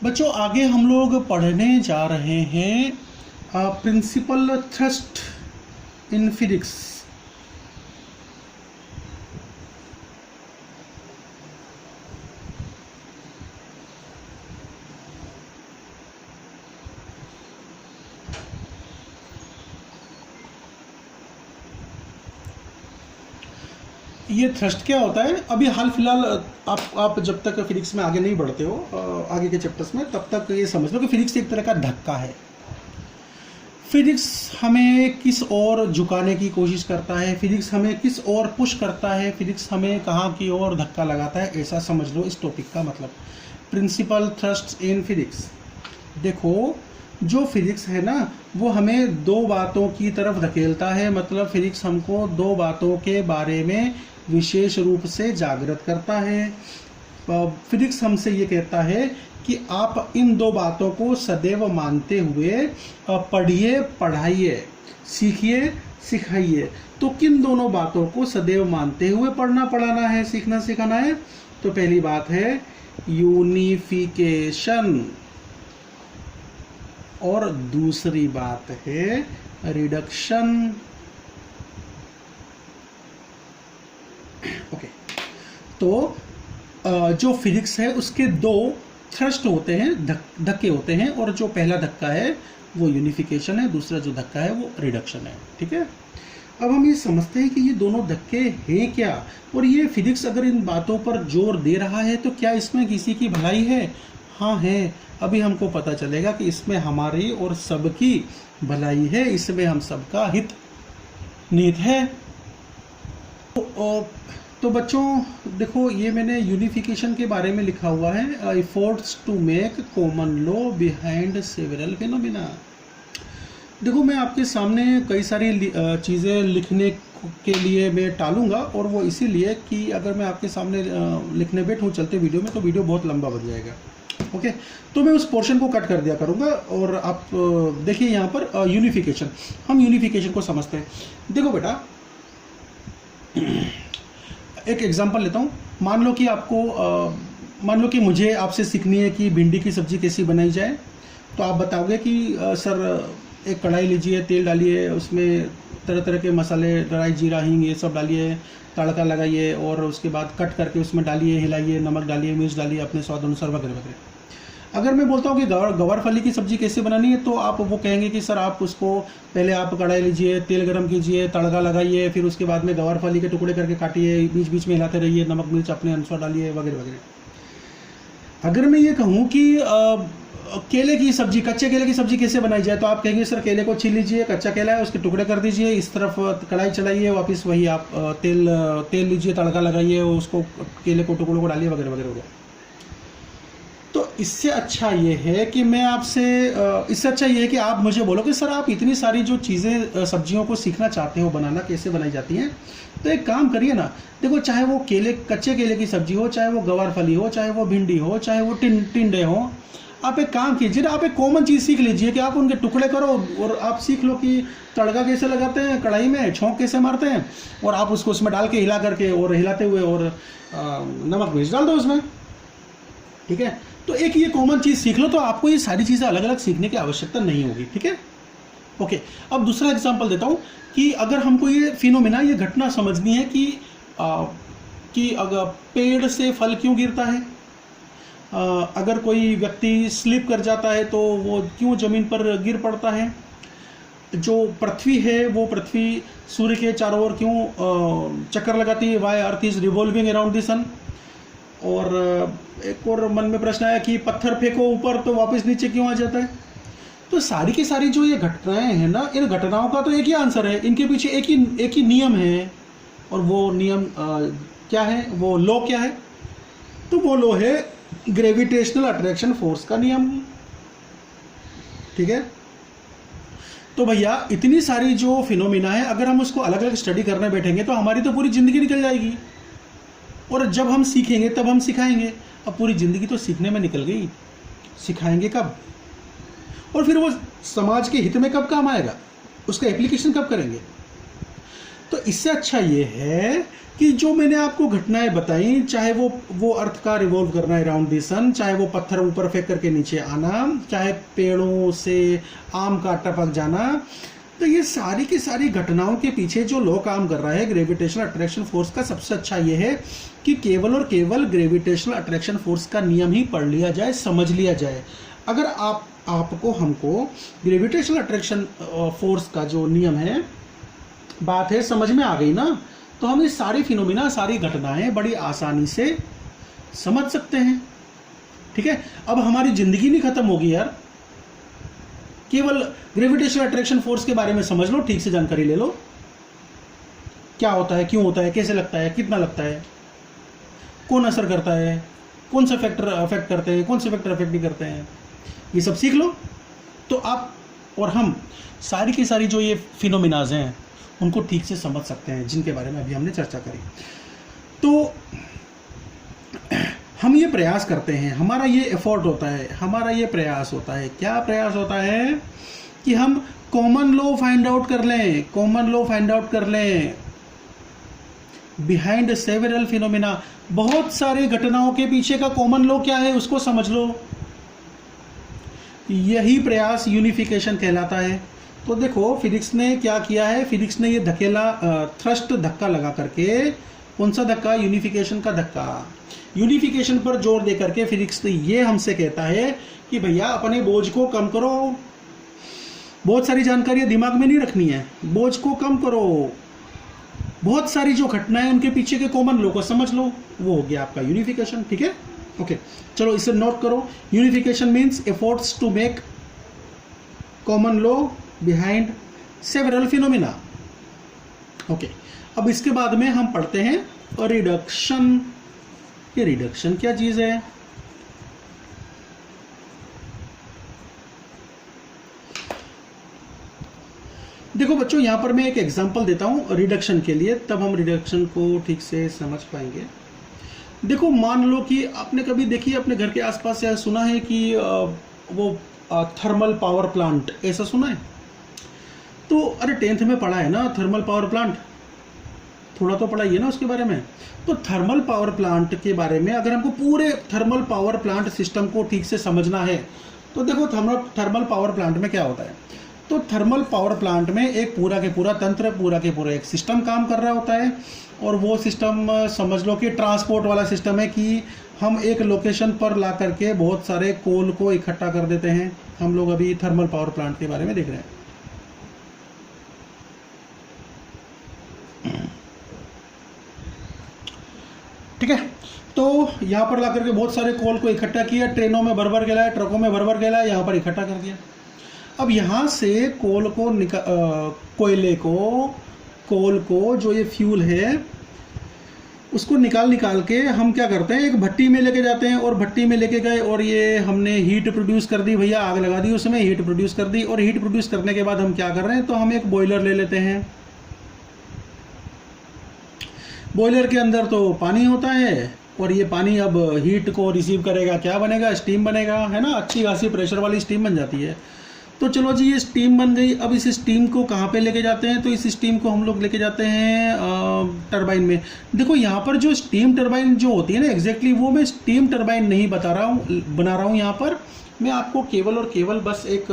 बच्चों आगे हम लोग पढ़ने जा रहे हैं प्रिंसिपल थ्रस्ट इन फिजिक्स। ये थ्रस्ट क्या होता है? अभी हाल फिलहाल आप जब तक फिजिक्स में आगे नहीं बढ़ते हो, आगे के चैप्टर्स में, तब तक ये समझ लो कि फिजिक्स एक तरह का धक्का है। फिजिक्स हमें किस ओर झुकाने की कोशिश करता है, फिजिक्स हमें किस ओर पुश करता है, फिजिक्स हमें कहाँ की ओर धक्का लगाता है, ऐसा समझ लो इस टॉपिक का मतलब। Principal thrust in physics. देखो जो फिजिक्स है ना वो हमें दो बातों की तरफ धकेलता है, मतलब फिजिक्स हमको दो बातों के बारे में विशेष रूप से जागृत करता है। फिजिक्स हमसे ये कहता है कि आप इन दो बातों को सदैव मानते हुए पढ़िए, पढ़ाइए, सीखिए, सिखाइए। तो किन दोनों बातों को सदैव मानते हुए पढ़ना पढ़ाना है, सीखना सिखाना है? तो पहली बात है यूनिफिकेशन, और दूसरी बात है रिडक्शन। ओके, तो जो फिजिक्स है उसके दो थ्रस्ट होते हैं, धक्के होते हैं, और जो पहला धक्का है वो यूनिफिकेशन है, दूसरा जो धक्का है वो रिडक्शन है। ठीक है, अब हम ये समझते हैं कि ये दोनों धक्के हैं क्या, और ये फिजिक्स अगर इन बातों पर जोर दे रहा है तो क्या इसमें किसी की भलाई है? हाँ है। अभी हमको पता चलेगा कि इसमें हमारी और सबकी भलाई है, इसमें हम सबका हित निहित है। तो तो बच्चों देखो, ये मैंने यूनिफिकेशन के बारे में लिखा हुआ है, efforts to make common law behind several phenomena. देखो मैं आपके सामने कई सारी चीज़ें लिखने के लिए मैं टालूंगा, और वो इसीलिए कि अगर मैं आपके सामने लिखने बैठूँ चलते वीडियो में तो वीडियो बहुत लंबा बन जाएगा। ओके, तो मैं उस पोर्शन को कट कर दिया करूँगा। और आप देखिए यहाँ पर यूनिफिकेशन, हम यूनिफिकेशन को समझते हैं। देखो बेटा, एक एग्जांपल लेता हूँ। मान लो कि मुझे आपसे सीखनी है कि भिंडी की सब्ज़ी कैसी बनाई जाए। तो आप बताओगे कि सर एक कढ़ाई लीजिए, तेल डालिए, उसमें तरह तरह के मसाले, ड्राई जीरा, हींग, ये सब डालिए, तड़का लगाइए, और उसके बाद कट करके उसमें डालिए, हिलाइए, नमक डालिए, मिर्च डालिए अपने स्वाद अनुसार, वगैरह वगैरह। अगर मैं बोलता हूँ कि गवारफली की सब्ज़ी कैसे बनानी है, तो आप वो कहेंगे कि सर आप उसको पहले आप कढ़ाई लीजिए, तेल गरम कीजिए, तड़का लगाइए, फिर उसके बाद में गवारफली के टुकड़े करके काटिए, बीच बीच में हिलाते रहिए, नमक मिर्च अपने अनुसार डालिए, वगैरह वगैरह। अगर मैं ये कहूँ कि केले की सब्जी, कच्चे केले की सब्जी कैसे बनाई जाए, तो आप कहेंगे सर केले को छील लीजिए, कच्चा केला है उसके टुकड़े कर दीजिए, इस तरफ कढ़ाई चलाइए, वापस वही आप तेल लीजिए, तड़का लगाइए, उसको केले को टुकड़ों को डालिए, वगैरह वगैरह वगैरह। तो इससे अच्छा ये है कि आप मुझे बोलो कि सर आप इतनी सारी जो चीज़ें सब्जियों को सीखना चाहते हो बनाना, कैसे बनाई जाती हैं, तो एक काम करिए ना। देखो, चाहे वो कच्चे केले की सब्जी हो, चाहे वो गवारफली हो, चाहे वो भिंडी हो, चाहे वो टिंडे हो, आप एक काम कीजिए ना, आप एक कॉमन चीज़ सीख लीजिए कि आप उनके टुकड़े करो, और आप सीख लो कि तड़का कैसे लगाते हैं कढ़ाई में, छौंक कैसे मारते हैं, और आप उसको उसमें डाल के हिला करके, और हिलाते हुए, और नमक मिर्च डाल दो उसमें। ठीक है, तो एक ये कॉमन चीज़ सीख लो, तो आपको ये सारी चीज़ें अलग अलग सीखने की आवश्यकता नहीं होगी। ठीक है, ओके। अब दूसरा एग्जांपल देता हूँ कि अगर हमको ये फिनोमिना, ये घटना समझनी है कि अगर पेड़ से फल क्यों गिरता है, अगर कोई व्यक्ति स्लिप कर जाता है तो वो क्यों ज़मीन पर गिर पड़ता है, जो पृथ्वी है वो पृथ्वी सूर्य के चारों ओर क्यों चक्कर लगाती है, why earth is revolving around the sun. और एक और मन में प्रश्न आया कि पत्थर फेंको ऊपर तो वापस नीचे क्यों आ जाता है। तो सारी की सारी जो ये घटनाएं हैं ना, इन घटनाओं का तो एक ही आंसर है, इनके पीछे एक ही नियम है। और वो नियम क्या है, वो लॉ क्या है, तो वो लॉ है ग्रेविटेशनल अट्रैक्शन फोर्स का नियम। ठीक है, तो भैया इतनी सारी जो फिनोमिना है, अगर हम उसको अलग अलग स्टडी करने बैठेंगे तो हमारी तो पूरी ज़िंदगी निकल जाएगी, और जब हम सीखेंगे तब हम सिखाएंगे। अब पूरी ज़िंदगी तो सीखने में निकल गई, सिखाएंगे कब, और फिर वो समाज के हित में कब काम आएगा, उसका एप्लीकेशन कब करेंगे। तो इससे अच्छा ये है कि जो मैंने आपको घटनाएं बताई, चाहे वो अर्थ का रिवॉल्व करना है अराउंड द सन, चाहे वो पत्थर ऊपर फेंक करके नीचे आना, चाहे पेड़ों से आम का टपक जाना, तो ये सारी की सारी घटनाओं के पीछे जो लॉ काम कर रहा है ग्रेविटेशनल अट्रैक्शन फोर्स का, सबसे अच्छा ये है कि केवल और केवल ग्रेविटेशनल अट्रैक्शन फोर्स का नियम ही पढ़ लिया जाए, समझ लिया जाए। अगर आपको हमको ग्रेविटेशनल अट्रैक्शन फोर्स का जो नियम है, बात है, समझ में आ गई ना, तो हम ये सारी फिनोमिना, सारी घटनाएं बड़ी आसानी से समझ सकते हैं। ठीक है, अब हमारी जिंदगी नहीं खत्म होगी यार, केवल ग्रेविटेशनल अट्रैक्शन फोर्स के बारे में समझ लो, ठीक से जानकारी ले लो, क्या होता है, क्यों होता है, कैसे लगता है, कितना लगता है, कौन असर करता है, कौन से फैक्टर अफेक्ट करते हैं, कौन से फैक्टर अफेक्ट नहीं करते हैं, ये सब सीख लो। तो आप और हम सारी की सारी जो ये फिनोमिनाज हैं उनको ठीक से समझ सकते हैं, जिनके बारे में अभी हमने चर्चा करी। तो हम ये प्रयास करते हैं, हमारा ये एफर्ट होता है, हमारा ये प्रयास होता है, क्या प्रयास होता है कि हम कॉमन लॉ फाइंड आउट कर लें, कॉमन लॉ फाइंड आउट कर लें बिहाइंड सेवरल फिनोमिना। बहुत सारी घटनाओं के पीछे का कॉमन लॉ क्या है उसको समझ लो, यही प्रयास यूनिफिकेशन कहलाता है। तो देखो फिजिक्स ने क्या किया है, फिजिक्स ने ये थ्रस्ट धक्का लगा करके, कौन सा धक्का, यूनिफिकेशन का धक्का, यूनिफिकेशन पर जोर दे करके फिजिक्स ने ये हमसे कहता है कि भैया अपने बोझ को कम करो, बहुत सारी जानकारियां दिमाग में नहीं रखनी है, बोझ को कम करो, बहुत सारी जो घटनाएं उनके पीछे के कॉमन लॉ को समझ लो, वो हो गया आपका यूनिफिकेशन। ठीक है, ओके, चलो इसे नोट करो। Unification means efforts to make common law behind several phenomena. Okay, अब इसके बाद में हम पढ़ते हैं रिडक्शन। ये रिडक्शन क्या चीज़ है? देखो बच्चों, यहाँ पर मैं एक एग्जांपल देता हूँ रिडक्शन के लिए, तब हम रिडक्शन को ठीक से समझ पाएंगे। देखो मान लो कि आपने कभी देखी अपने घर के आसपास या सुना है कि वो थर्मल पावर प्लांट, ऐसा सुना है? तो अरे 10th में पढ़ा है ना थर्मल पावर प्लांट, थोड़ा तो पढ़ा ही है ना उसके बारे में। तो थर्मल पावर प्लांट के बारे में अगर हमको पूरे थर्मल पावर प्लांट सिस्टम को ठीक से समझना है तो देखो थर्मल पावर प्लांट में क्या होता है। तो थर्मल पावर प्लांट में एक पूरा के पूरा तंत्र, पूरा के पूरा एक सिस्टम काम कर रहा होता है, और वो सिस्टम समझ लो कि ट्रांसपोर्ट वाला सिस्टम है कि हम एक लोकेशन पर ला करके बहुत सारे कोल को इकट्ठा कर देते हैं। हम लोग अभी थर्मल पावर प्लांट के बारे में देख रहे हैं। ठीक है, तो यहाँ पर ला करके बहुत सारे कोल को इकट्ठा किया, ट्रेनों में भर भर के लाया, ट्रकों में भर भर के लाया, यहाँ पर इकट्ठा कर दिया। अब यहाँ से कोल को जो ये फ्यूल है उसको निकाल के हम क्या करते हैं, एक भट्टी में लेके जाते हैं, और भट्टी में लेके गए और ये हमने हीट प्रोड्यूस कर दी भैया, आग लगा दी उसमें, हीट प्रोड्यूस कर दी। और हीट प्रोड्यूस करने के बाद हम क्या कर रहे हैं, तो हम एक बॉयलर ले लेते हैं। बॉयलर के अंदर तो पानी होता है, और ये पानी अब हीट को रिसीव करेगा, क्या बनेगा, स्टीम बनेगा, है ना, अच्छी खासी प्रेशर वाली स्टीम बन जाती है। तो चलो जी, ये स्टीम बन गई। अब इस स्टीम को कहाँ पे लेके जाते हैं, तो इस स्टीम को हम लोग लेके जाते हैं टरबाइन में। देखो यहाँ पर जो स्टीम टरबाइन जो होती है ना, एग्जैक्टली वो मैं स्टीम टरबाइन नहीं बना रहा हूँ यहाँ पर। मैं आपको केवल और केवल बस एक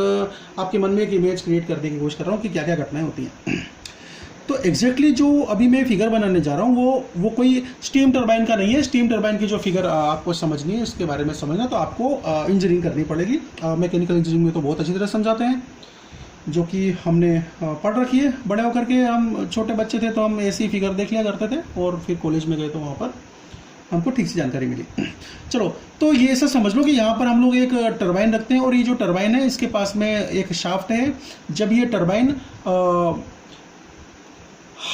आपके मन में एक इमेज क्रिएट करने की कोशिश कर रहा हूँ कि क्या क्या घटनाएं होती हैं। तो एग्जैक्टली जो अभी मैं फिगर बनाने जा रहा हूँ वो कोई स्टीम टरबाइन का नहीं है। स्टीम टरबाइन की जो फिगर आपको समझनी है, इसके बारे में समझना तो आपको इंजीनियरिंग करनी पड़ेगी। मैकेनिकल इंजीनियरिंग में तो बहुत अच्छी तरह समझाते हैं, जो कि हमने पढ़ रखी है। बड़े होकर के हम छोटे बच्चे थे तो हम ऐसी फिगर देख लिया करते थे, और फिर कॉलेज में गए तो वहाँ पर हमको ठीक से जानकारी मिली। चलो, तो ये ऐसा समझ लो कि यहाँ पर हम लोग एक टरबाइन रखते हैं, और ये जो टरबाइन है इसके पास में एक शाफ्ट है। जब ये टरबाइन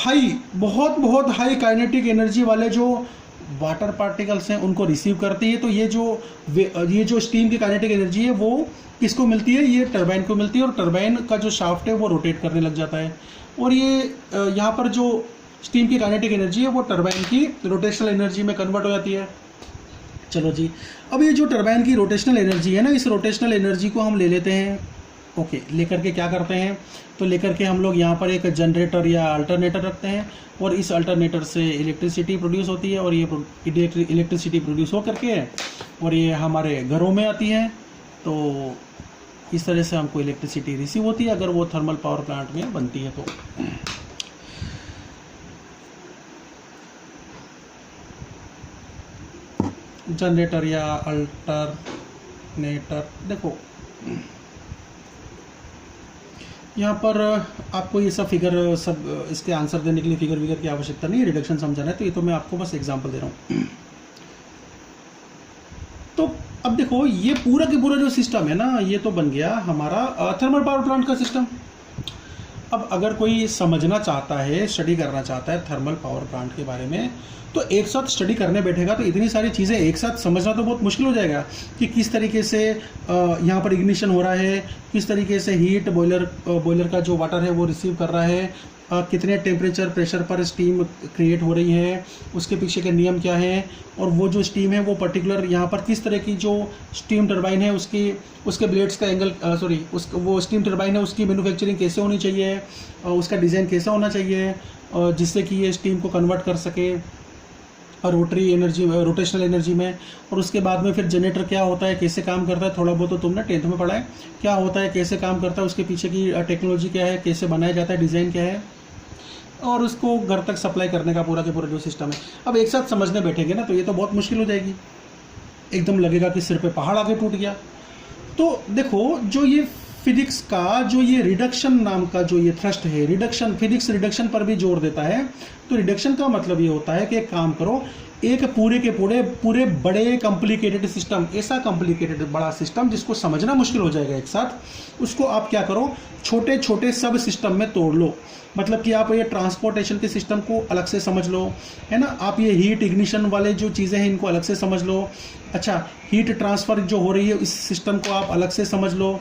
बहुत हाई काइनेटिक एनर्जी वाले जो वाटर पार्टिकल्स हैं उनको रिसीव करती है, तो ये जो स्टीम की काइनेटिक एनर्जी है वो किसको मिलती है, ये टरबाइन को मिलती है। और टरबाइन का जो शाफ्ट है वो रोटेट करने लग जाता है, और ये यहाँ पर जो स्टीम की काइनेटिक एनर्जी है वो टरबाइन की रोटेशनल एनर्जी में कन्वर्ट हो जाती है। चलो जी, अब ये जो टरबाइन की रोटेशनल एनर्जी है ना, इस रोटेशनल एनर्जी को हम ले लेते हैं। ओके, लेकर के क्या करते हैं, तो लेकर के हम लोग यहाँ पर एक जनरेटर या अल्टरनेटर रखते हैं, और इस अल्टरनेटर से इलेक्ट्रिसिटी प्रोड्यूस होती है, और ये इलेक्ट्रिसिटी प्रोड्यूस हो करके और ये हमारे घरों में आती है। तो इस तरह से हमको इलेक्ट्रिसिटी रिसीव होती है, अगर वो थर्मल पावर प्लांट में बनती है तो। जनरेटर या अल्टरनेटर, देखो यहाँ पर आपको ये सब फिगर, सब इसके आंसर देने के लिए फिगर की आवश्यकता नहीं है, रिडक्शन समझाना है, तो ये तो मैं आपको बस एग्जांपल दे रहा हूँ। तो अब देखो, ये पूरा के पूरा जो सिस्टम है ना, ये तो बन गया हमारा थर्मल पावर प्लांट का सिस्टम। अब अगर कोई समझना चाहता है, स्टडी करना चाहता है थर्मल पावर प्लांट के बारे में, तो एक साथ स्टडी करने बैठेगा तो इतनी सारी चीज़ें एक साथ समझना तो बहुत मुश्किल हो जाएगा कि किस तरीके से यहाँ पर इग्निशन हो रहा है, किस तरीके से हीट बॉयलर का जो वाटर है वो रिसीव कर रहा है, कितने टेम्परेचर प्रेशर पर स्टीम क्रिएट हो रही है, उसके पीछे के नियम क्या हैं, और वो जो स्टीम है वो पर्टिकुलर यहाँ पर किस तरह की जो स्टीम टरबाइन है उसके ब्लेड्स का एंगल वो स्टीम टरबाइन है उसकी मैन्युफैक्चरिंग कैसे होनी चाहिए, उसका डिज़ाइन कैसा होना चाहिए, जिससे कि ये स्टीम को कन्वर्ट कर सके रोटेशनल एनर्जी में। और उसके बाद में फिर जनरेटर क्या होता है, कैसे काम करता है, थोड़ा बहुत तो तुमने 10th में पढ़ा है, क्या होता है, कैसे काम करता है, उसके पीछे की टेक्नोलॉजी क्या है, कैसे बनाया जाता है, डिज़ाइन क्या है, और उसको घर तक सप्लाई करने का पूरा के पूरा जो सिस्टम है। अब एक साथ समझने बैठेंगे ना तो ये तो बहुत मुश्किल हो जाएगी, एकदम लगेगा कि सिर पे पहाड़ आके टूट गया। तो देखो, जो ये फिजिक्स का जो ये रिडक्शन नाम का जो ये थ्रस्ट है, रिडक्शन, फिजिक्स रिडक्शन पर भी जोर देता है। तो रिडक्शन का मतलब ये होता है कि एक काम करो, एक पूरे के पूरे बड़े कॉम्प्लिकेटेड सिस्टम, ऐसा कॉम्प्लिकेटेड बड़ा सिस्टम जिसको समझना मुश्किल हो जाएगा एक साथ, उसको आप क्या करो, छोटे छोटे सब सिस्टम में तोड़ लो। मतलब कि आप ये ट्रांसपोर्टेशन के सिस्टम को अलग से समझ लो, है ना, आप ये हीट इग्निशन वाले जो चीज़ें हैं इनको अलग से समझ लो। अच्छा, हीट ट्रांसफ़र जो हो रही है इस सिस्टम को आप अलग से समझ लो।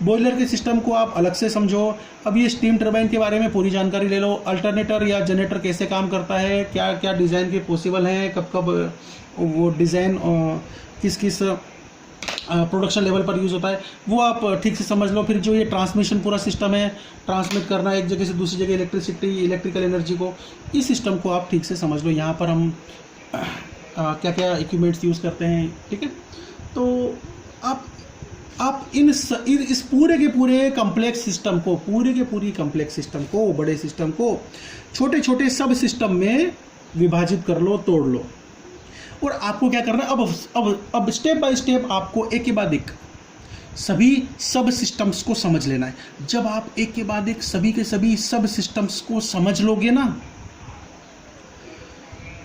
बॉयलर के सिस्टम को आप अलग से समझो। अब ये स्टीम टरबाइन के बारे में पूरी जानकारी ले लो। अल्टरनेटर या जनरेटर कैसे काम करता है, क्या क्या डिज़ाइन के पॉसिबल हैं, कब कब वो डिज़ाइन किस किस प्रोडक्शन लेवल पर यूज़ होता है, वो आप ठीक से समझ लो। फिर जो ये ट्रांसमिशन पूरा सिस्टम है, ट्रांसमिट करना एक जगह से दूसरी जगह इलेक्ट्रिकल एनर्जी को, इस सिस्टम को आप ठीक से समझ लो। यहाँ पर हम क्या क्या इक्विपमेंट्स यूज़ करते हैं, ठीक है। तो आप इस पूरे के पूरे कम्प्लेक्स सिस्टम को, पूरी कम्प्लेक्स सिस्टम को, बड़े सिस्टम को छोटे छोटे सब सिस्टम में विभाजित कर लो, तोड़ लो। और आपको क्या करना है, अब स्टेप बाय स्टेप आपको एक के बाद एक सभी सब सिस्टम्स को समझ लेना है। जब आप एक के बाद एक सभी के सभी सब सिस्टम्स को समझ लोगे ना,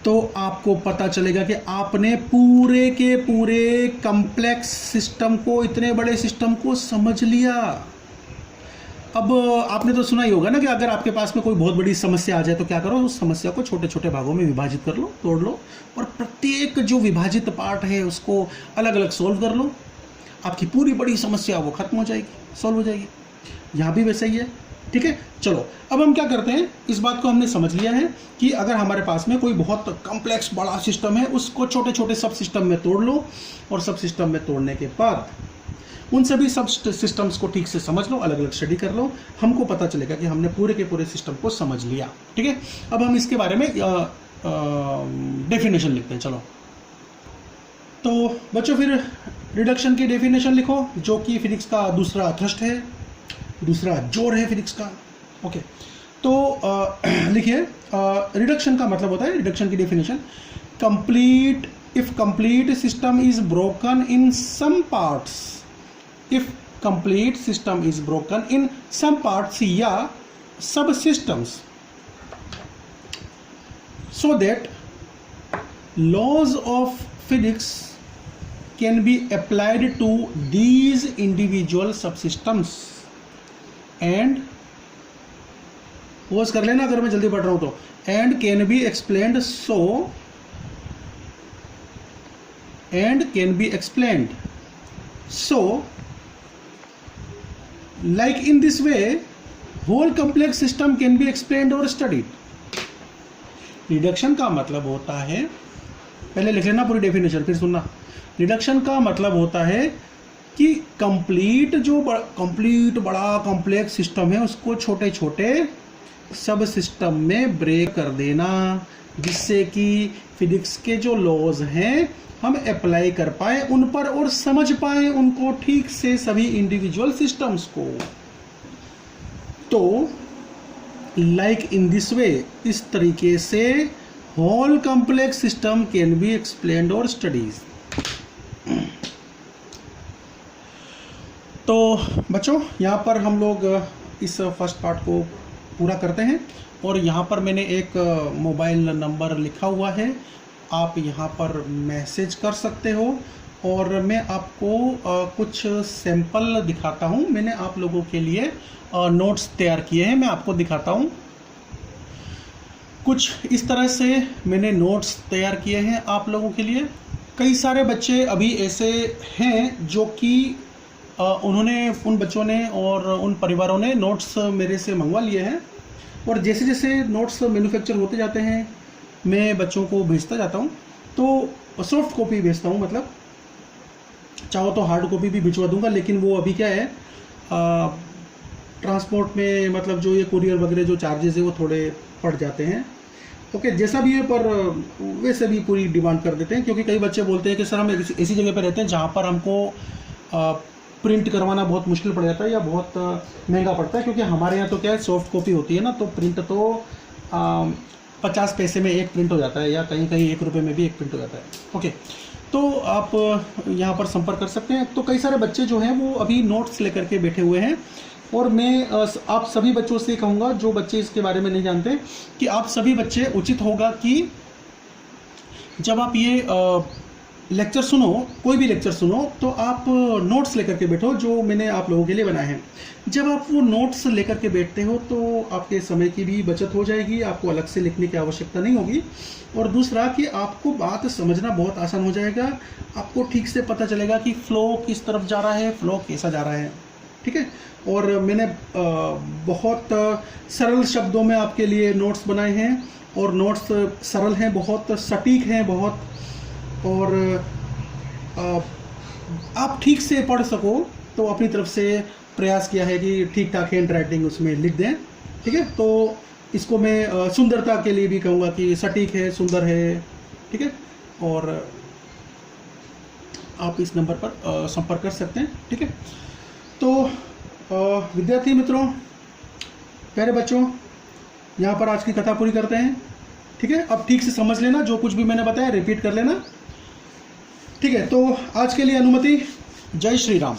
तो आपको पता चलेगा कि आपने पूरे के पूरे कम्प्लेक्स सिस्टम को, इतने बड़े सिस्टम को समझ लिया। अब आपने तो सुना ही होगा ना कि अगर आपके पास में कोई बहुत बड़ी समस्या आ जाए तो क्या करो, उस समस्या को छोटे छोटे भागों में विभाजित कर लो, तोड़ लो, और प्रत्येक जो विभाजित पार्ट है उसको अलग अलग सोल्व कर लो। आपकी पूरी बड़ी समस्या वो खत्म हो जाएगी, सॉल्व हो जाएगी। यहाँ भी वैसा ही है, ठीक है। चलो अब हम क्या करते हैं, इस बात को हमने समझ लिया है कि अगर हमारे पास में कोई बहुत कॉम्प्लेक्स बड़ा सिस्टम है, उसको छोटे छोटे सब सिस्टम में तोड़ लो, और सब सिस्टम में तोड़ने के बाद उन सभी सब सिस्टम्स को ठीक से समझ लो, अलग अलग स्टडी कर लो। हमको पता चलेगा कि हमने पूरे के पूरे सिस्टम को समझ लिया, ठीक है। अब हम इसके बारे में डेफिनेशन लिखते हैं। चलो तो बच्चों फिर रिडक्शन की डेफिनेशन लिखो, जो कि फिजिक्स का दूसरा थ्रस्ट है, दूसरा जोर है फिजिक्स का। ओके, तो लिखिए, रिडक्शन का मतलब होता है, रिडक्शन की definition, complete, if complete system is broken in some parts, if complete system is broken in some parts या subsystems, so that laws of physics can be applied to these individual subsystems and, pause कर लेना अगर मैं जल्दी पढ़ रहा हूं तो, and can be explained so like in this way whole complex system can be explained or studied। Reduction का मतलब होता है, पहले लिख लेना पूरी डेफिनेशन फिर सुनना। रिडक्शन का मतलब होता है कि कंप्लीट बड़ा कॉम्प्लेक्स सिस्टम है उसको छोटे छोटे सब सिस्टम में ब्रेक कर देना, जिससे कि फिजिक्स के जो लॉज हैं हम अप्लाई कर पाए उन पर और समझ पाए उनको ठीक से, सभी इंडिविजुअल सिस्टम्स को। तो लाइक इन दिस वे, इस तरीके से whole complex system can be explained और स्टडीज। तो बच्चों यहाँ पर हम लोग इस फर्स्ट पार्ट को पूरा करते हैं, और यहाँ पर मैंने एक मोबाइल नंबर लिखा हुआ है, आप यहाँ पर मैसेज कर सकते हो, और मैं आपको कुछ सैंपल दिखाता हूँ। मैंने आप लोगों के लिए नोट्स तैयार किए हैं, मैं आपको दिखाता हूँ। कुछ इस तरह से मैंने नोट्स तैयार किए हैं आप लोगों के लिए। कई सारे बच्चे अभी ऐसे हैं जो कि उन बच्चों ने और उन परिवारों ने नोट्स मेरे से मंगवा लिए हैं, और जैसे जैसे नोट्स मैन्युफैक्चर होते जाते हैं मैं बच्चों को भेजता जाता हूँ। तो सॉफ्ट कॉपी भेजता हूँ, मतलब चाहो तो हार्ड कॉपी भी भिजवा दूंगा, लेकिन वो अभी क्या है, ट्रांसपोर्ट में, मतलब जो ये कुरियर वगैरह जो चार्जेस है वो थोड़े पड़ जाते हैं। ओके, जैसा भी है, पर वैसे भी पूरी डिमांड कर देते हैं, क्योंकि कई बच्चे बोलते हैं कि सर हम ऐसी जगह पर रहते हैं जहाँ पर हमको प्रिंट करवाना बहुत मुश्किल पड़ जाता है या बहुत महंगा पड़ता है, क्योंकि हमारे यहाँ तो क्या है, सॉफ्ट कॉपी होती है ना, तो प्रिंट तो 50 पैसे में एक प्रिंट हो जाता है, या कहीं कहीं 1 रुपये में भी एक प्रिंट हो जाता है। ओके, तो आप यहाँ पर संपर्क कर सकते हैं। तो कई सारे बच्चे जो हैं वो अभी नोट्स लेकर के बैठे हुए हैं, और मैं आप सभी बच्चों से कहूँगा, जो बच्चे इसके बारे में नहीं जानते, कि आप सभी बच्चे उचित होगा कि जब आप ये लेक्चर सुनो, कोई भी लेक्चर सुनो, तो आप नोट्स लेकर के बैठो जो मैंने आप लोगों के लिए बनाए हैं। जब आप वो नोट्स लेकर के बैठते हो तो आपके समय की भी बचत हो जाएगी, आपको अलग से लिखने की आवश्यकता नहीं होगी। और दूसरा कि आपको बात समझना बहुत आसान हो जाएगा, आपको ठीक से पता चलेगा कि फ़्लो किस तरफ जा रहा है, फ़्लो कैसा जा रहा है, ठीक है। और मैंने बहुत सरल शब्दों में आपके लिए नोट्स बनाए हैं, और नोट्स सरल हैं, बहुत सटीक हैं, बहुत, और आप ठीक से पढ़ सको तो अपनी तरफ से प्रयास किया है कि ठीक ठाक हैंड राइटिंग उसमें लिख दें, ठीक है। तो इसको मैं सुंदरता के लिए भी कहूँगा कि सटीक है, सुंदर है, ठीक है। और आप इस नंबर पर संपर्क कर सकते हैं, ठीक है। तो विद्यार्थी मित्रों, प्यारे बच्चों, यहाँ पर आज की कथा पूरी करते हैं, ठीक है। अब ठीक से समझ लेना, जो कुछ भी मैंने बताया रिपीट कर लेना, ठीक है। तो आज के लिए अनुमति। जय श्री राम।